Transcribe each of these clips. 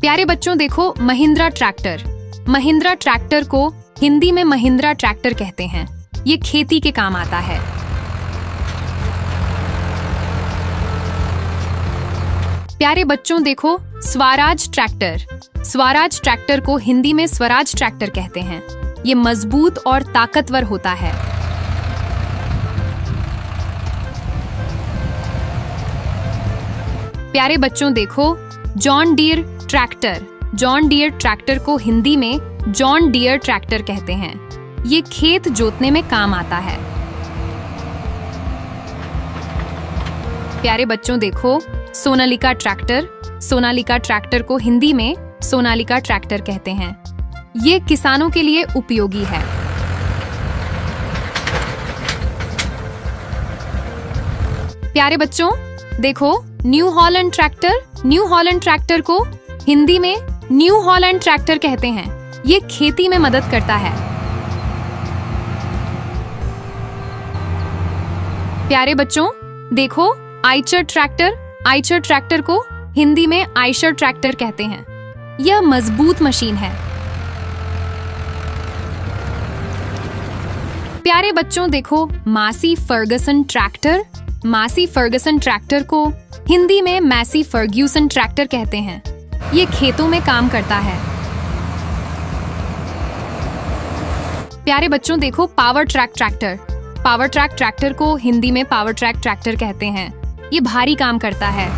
प्यारे बच्चों देखो महिंद्रा ट्रैक्टर। महिंद्रा ट्रैक्टर को हिंदी में महिंद्रा ट्रैक्टर कहते हैं। ये खेती के काम आता है। प्यारे बच्चों देखो स्वराज ट्रैक्टर। स्वराज ट्रैक्टर को हिंदी में स्वराज ट्रैक्टर कहते हैं। ये मजबूत और ताकतवर होता है। प्यारे बच्चों देखो John Deere tractor. John Deere tractor को हिंदी में जॉन डीयर ट्रैक्टर कहते हैं। ये खेत जोतने में काम आता है। प्यारे बच्चों देखो सोनालिका ट्रैक्टर। सोनालिका ट्रैक्टर को हिंदी में सोनालिका ट्रैक्टर कहते हैं। ये किसानों के लिए उपयोगी है। प्यारे बच्चों देखो new Holland tractor. New Holland tractor को हिंदी में न्यू हॉलैंड ट्रैक्टर कहते हैं। ये खेती में मदद करता है। प्यारे बच्चों देखो आइचर ट्रैक्टर। आइचर ट्रैक्टर को हिंदी में आइशर ट्रैक्टर कहते हैं। यह मजबूत मशीन है। प्यारे बच्चों देखो मासी फर्गसन ट्रैक्टर। मासी फर्गसन ट्रैक्टर को हिंदी में मैसी फर्ग्यूसन ट्रैक्टर कहते हैं। ये खेतों में काम करता है। प्यारे बच्चों देखो power track tractor. Power track tractor को हिंदी में पावर ट्रैक ट्रैक्टर कहते हैं। ये भारी काम करता है।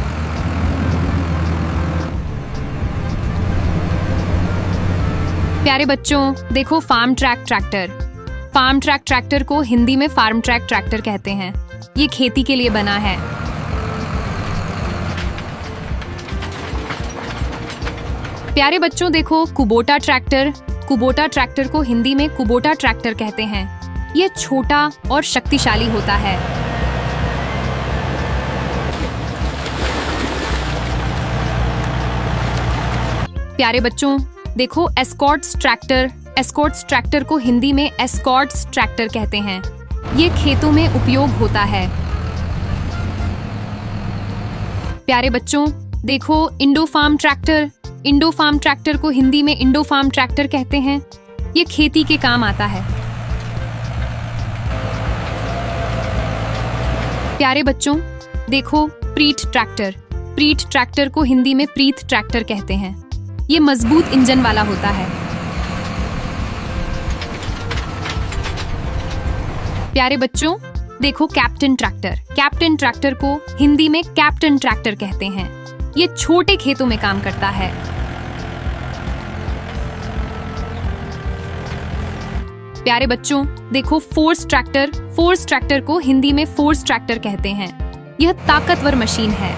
प्यारे बच्चों देखो Farmtrac tractor. Farmtrac tractor को हिंदी में फार्म ट्रैक ट्रैक्टर कहते हैं। ये खेती के लिए बना है। प्यारे बच्चों देखो कुबोटा ट्रैक्टर। कुबोटा ट्रैक्टर को हिंदी में कुबोटा ट्रैक्टर कहते हैं। ये छोटा और शक्तिशाली होता है। प्यारे बच्चों देखो एस्कॉर्ट्स ट्रैक्टर। एस्कॉर्ट्स ट्रैक्टर को हिंदी में एस्कॉर्ट्स ट्रैक्टर कहते हैं। ये खेतों में उपयोग होता है। प्यारे बच्चों देखो Indo Farm tractor. Indo Farm tractor को हिंदी में इंडो फार्म ट्रैक्टर कहते हैं। ये खेती के काम आता है। प्यारे बच्चों देखो प्रीत ट्रैक्टर। प्रीत ट्रैक्टर को हिंदी में प्रीत ट्रैक्टर कहते हैं। ये मजबूत इंजन वाला होता है। प्यारे बच्चों देखो कैप्टन ट्रैक्टर। कैप्टन ट्रैक्टर को हिंदी में कैप्टन ट्रैक्टर कहते हैं। ये छोटे खेतों में काम करता है। प्यारे बच्चों देखो फोर्स ट्रैक्टर। फोर्स ट्रैक्टर को हिंदी में फोर्स ट्रैक्टर कहते हैं। यह ताकतवर मशीन है।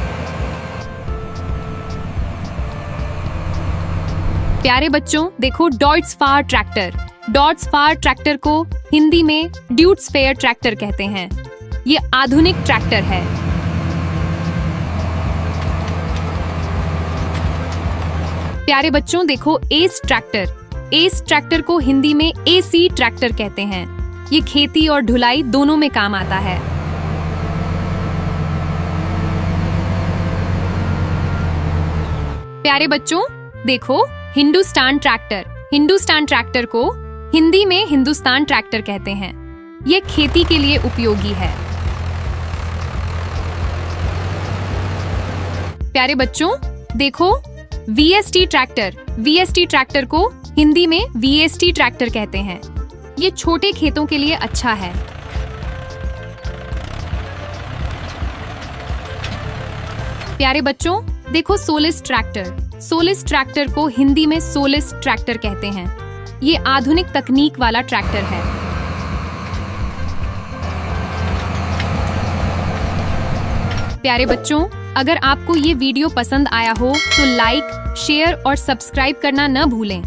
प्यारे बच्चों देखो डॉट्स फार ट्रैक्टर। डॉट्स फार ट्रैक्टर को हिंदी में ड्यूट्स फेयर ट्रैक्टर कहते हैं। ये आधुनिक ट्रैक्टर है। प्यारे बच्चों देखो एस ट्रैक्टर। एस ट्रैक्टर को हिंदी में एसी ट्रैक्टर कहते हैं। ये खेती और ढुलाई दोनों में काम आता है। प्यारे बच्चों देखो हिंदुस्तान ट्रैक्टर। हिंदुस्तान ट्रैक्टर को हिंदी में हिंदुस्तान ट्रैक्टर कहते हैं। ये खेती के लिए उपयोगी है। प्यारे बच्चों देखो वीएसटी ट्रैक्टर। वीएसटी ट्रैक्टर को हिंदी में वीएसटी ट्रैक्टर कहते हैं। ये छोटे खेतों के लिए अच्छा है। प्यारे बच्चों देखो सोलिस ट्रैक्टर। सोलिस ट्रैक्टर को हिंदी में सोलिस ट्रैक्टर कहते हैं। ये आधुनिक तकनीक वाला ट्रैक्टर है। प्यारे बच्चों अगर आपको ये वीडियो पसंद आया हो तो लाइक, शेयर और सब्सक्राइब करना न भूलें।